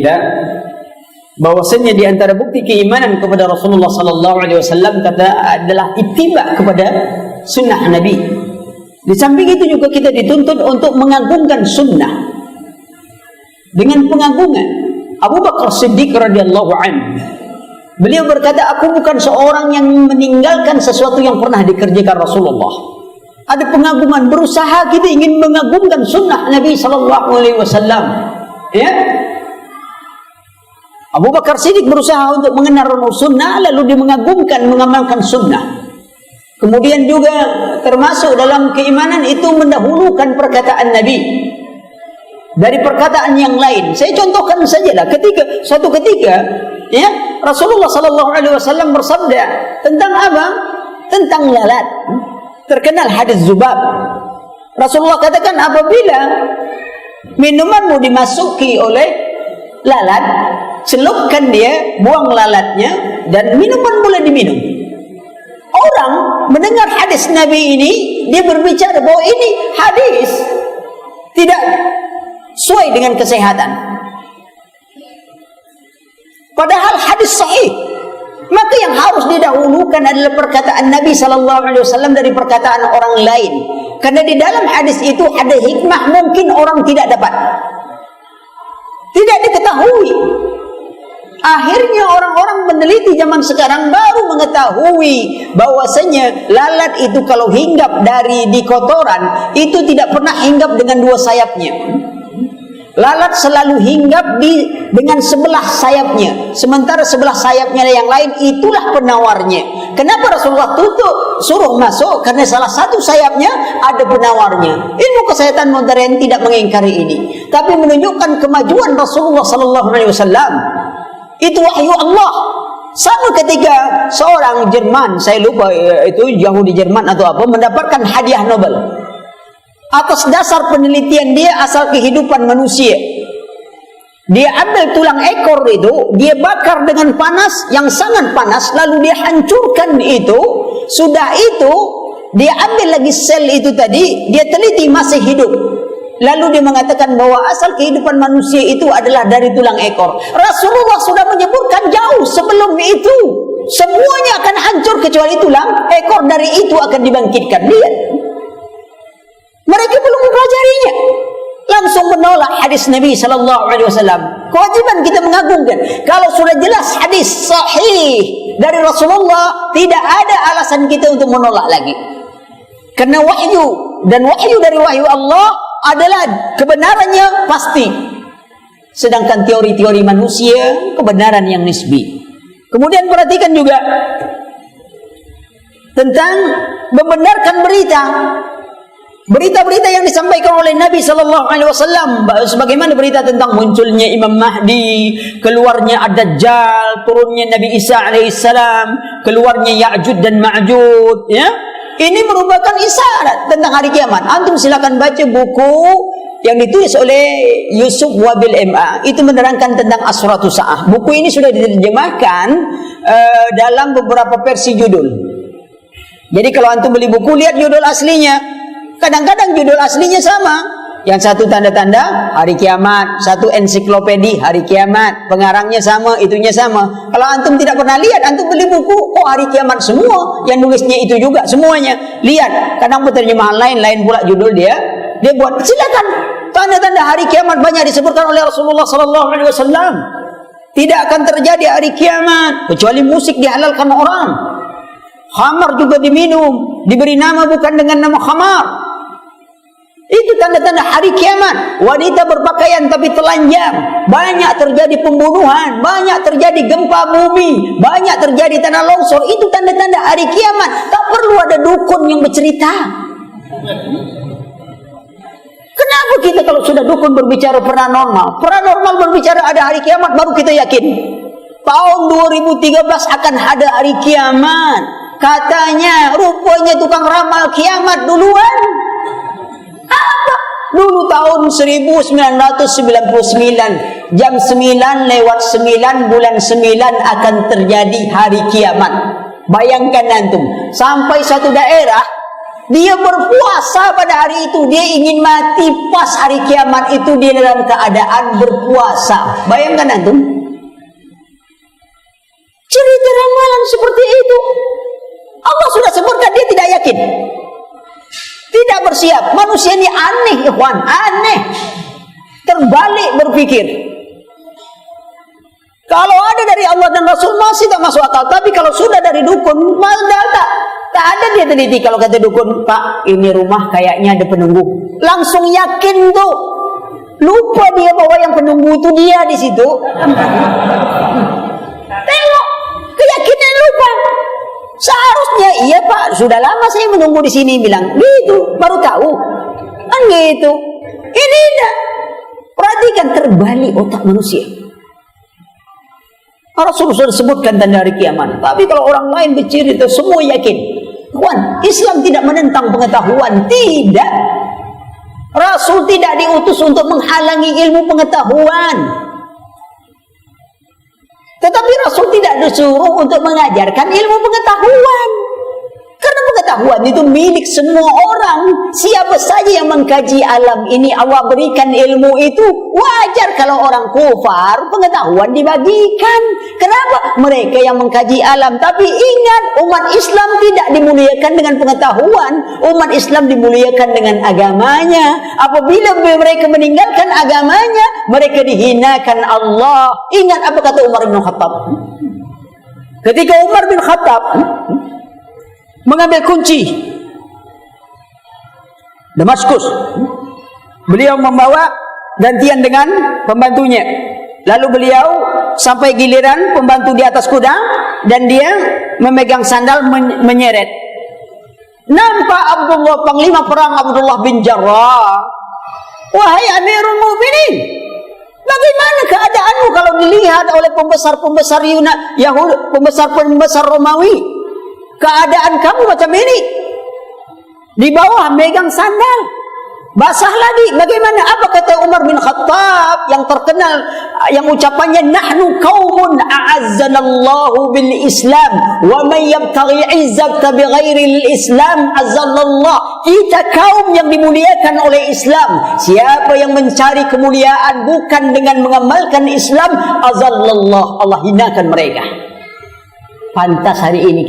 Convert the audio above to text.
kita bahwasanya di antara bukti keimanan kepada Rasulullah sallallahu alaihi wasallam adalah ittiba kepada sunnah Nabi. Di samping itu juga kita dituntut untuk mengagungkan sunnah dengan pengagungan. Abu Bakar Siddiq radhiyallahu anhu, beliau berkata, aku bukan seorang yang meninggalkan sesuatu yang pernah dikerjakan Rasulullah. Ada pengagungan, berusaha kita ingin mengagungkan sunnah Nabi sallallahu alaihi wasallam. Ya, Abu Bakar Siddiq berusaha untuk mengenal sunnah, lalu dia mengagungkan, mengamalkan sunnah. Kemudian juga termasuk dalam keimanan itu mendahulukan perkataan Nabi dari perkataan yang lain. Saya contohkan sajalah, suatu ketika, ya, Rasulullah sallallahu alaihi wasallam bersabda tentang apa? Tentang lalat. Terkenal hadis Zubab. Rasulullah katakan, apabila minumanmu dimasuki oleh lalat, celupkan dia, buang lalatnya, dan minuman boleh diminum. Orang mendengar hadis Nabi ini, dia berbicara bahwa ini hadis tidak sesuai dengan kesehatan, padahal hadis sahih. Maka yang harus didahulukan adalah perkataan Nabi sallallahu alaihi wasallam dari perkataan orang lain, karena di dalam hadis itu ada hikmah mungkin orang tidak dapat, tidak diketahui. Akhirnya orang-orang meneliti zaman sekarang baru mengetahui bahwasanya lalat itu kalau hinggap di kotoran itu tidak pernah hinggap dengan dua sayapnya. Lalat selalu hinggap dengan sebelah sayapnya, sementara sebelah sayapnya yang lain itulah penawarnya. Kenapa Rasulullah suruh masuk? Karena salah satu sayapnya ada penawarnya. Ilmu kesehatan modern tidak mengingkari ini, tapi menunjukkan kemajuan Rasulullah sallallahu alaihi wasallam. Itu wahyu Allah. Sama ketika seorang Jerman, saya lupa itu Yahudi Jerman atau apa, mendapatkan hadiah Nobel atas dasar penelitian dia asal kehidupan manusia. Dia ambil tulang ekor itu, dia bakar dengan panas yang sangat panas, lalu dia hancurkan itu. Sudah itu, dia ambil lagi sel itu tadi, dia teliti masih hidup. Lalu dia mengatakan bahwa asal kehidupan manusia itu adalah dari tulang ekor. Rasulullah sudah menyebutkan jauh sebelum itu, semuanya akan hancur kecuali tulang ekor, dari itu akan dibangkitkan. Lihat, mereka belum mempelajarinya, langsung menolak hadis Nabi sallallahu alaihi wasallam. Kewajiban kita mengagungkan. Kalau sudah jelas hadis sahih dari Rasulullah, tidak ada alasan kita untuk menolak lagi. Karena wahyu, dan wahyu dari wahyu Allah adalah kebenarannya pasti. Sedangkan teori-teori manusia kebenaran yang nisbi. Kemudian perhatikan juga tentang membenarkan berita-berita yang disampaikan oleh Nabi sallallahu alaihi wasallam, sebagaimana berita tentang munculnya Imam Mahdi, keluarnya Ad-Dajjal, turunnya Nabi Isa alaihissalam, keluarnya Ya'jud dan Ma'jud, ya. Ini merupakan isyarat tentang hari kiamat. Antum silakan baca buku yang ditulis oleh Yusuf Wabil MA, itu menerangkan tentang Asyratu Sa'ah. Buku ini sudah diterjemahkan dalam beberapa versi judul. Jadi kalau antum beli buku, lihat judul aslinya. Kadang-kadang judul aslinya sama. Yang satu tanda-tanda hari kiamat, satu ensiklopedi hari kiamat, pengarangnya sama, itunya sama. Kalau antum tidak pernah lihat, antum beli buku, oh hari kiamat semua, yang nulisnya itu juga semuanya. Lihat, kadang terjemahan lain pula judul dia buat. Silakan, tanda-tanda hari kiamat banyak disebutkan oleh Rasulullah sallallahu alaihi wasallam. Tidak akan terjadi hari kiamat kecuali musik dihalalkan orang. Khamar juga diminum, diberi nama bukan dengan nama khamar. Itu tanda-tanda hari kiamat. Wanita berpakaian tapi telanjang. Banyak terjadi pembunuhan, banyak terjadi gempa bumi, banyak terjadi tanah longsor. Itu tanda-tanda hari kiamat. Tak perlu ada dukun yang bercerita. Kenapa kita kalau sudah dukun berbicara paranormal berbicara ada hari kiamat, baru kita yakin. Tahun 2013 akan ada hari kiamat. Katanya, rupanya tukang ramal kiamat duluan. Apa? Dulu tahun 1999, jam 9 lewat 9 bulan 9 akan terjadi hari kiamat. Bayangkan antum, sampai satu daerah Dia berpuasa pada hari itu. Dia ingin mati pas hari kiamat itu dia dalam keadaan berpuasa. Bayangkan antum. Cerita ramalan seperti itu. Allah sudah sebutkan dia tidak yakin. Tidak bersiap. Manusia ini aneh, ikhwan. Aneh. Terbalik berpikir. Kalau ada dari Allah dan Rasul masih tak masuk akal. Tapi kalau sudah dari dukun, malah tak ada dia teliti. Kalau kata dukun, Pak, ini rumah kayaknya ada penunggu. Langsung yakin tuh. Lupa dia bahwa yang penunggu itu dia di situ. Tengok, keyakinan lupa. Seharusnya iya Pak, sudah lama saya menunggu di sini, bilang gitu, baru tahu. Kan gitu. Ini tidak. Perhatikan terbalik otak manusia. Rasul sudah sebutkan tanda hari kiamat. Tapi kalau orang lain bercerita semua yakin. Kawan, Islam tidak menentang pengetahuan, tidak. Rasul tidak diutus untuk menghalangi ilmu pengetahuan. Tetapi Rasul tidak disuruh untuk mengajarkan ilmu pengetahuan. Karena pengetahuan itu milik semua orang. Siapa saja yang mengkaji alam ini, awak berikan ilmu itu, wajar kalau orang kufar pengetahuan dibagikan. Kenapa? Mereka yang mengkaji alam. Tapi ingat, umat Islam tidak dimuliakan dengan pengetahuan. Umat Islam dimuliakan dengan agamanya. Apabila mereka meninggalkan agamanya, mereka dihinakan Allah. Ingat apa kata Umar bin Khattab. Ketika Umar bin Khattab mengambil kunci Damaskus, beliau membawa gantian dengan pembantunya. Lalu beliau sampai giliran pembantu di atas kuda dan dia memegang sandal menyeret. Nampak Abdullah, panglima perang Abdullah bin Jarrah. Wahai Amirul Mukminin, bagaimana keadaanmu kalau dilihat oleh pembesar-pembesar Yahudi, pembesar-pembesar Romawi? Keadaan kamu macam ini. Di bawah megang sandal, basah lagi. Bagaimana? Apa kata Umar bin Khattab yang terkenal, yang ucapannya, nahnu qaumun a'azzanallahu bil Islam wa man yabtaghi 'izzata bighairi Islam azallallah. Kita kaum yang dimuliakan oleh Islam. Siapa yang mencari kemuliaan bukan dengan mengamalkan Islam, azallallah, Allah hinakan mereka. Pantas hari ini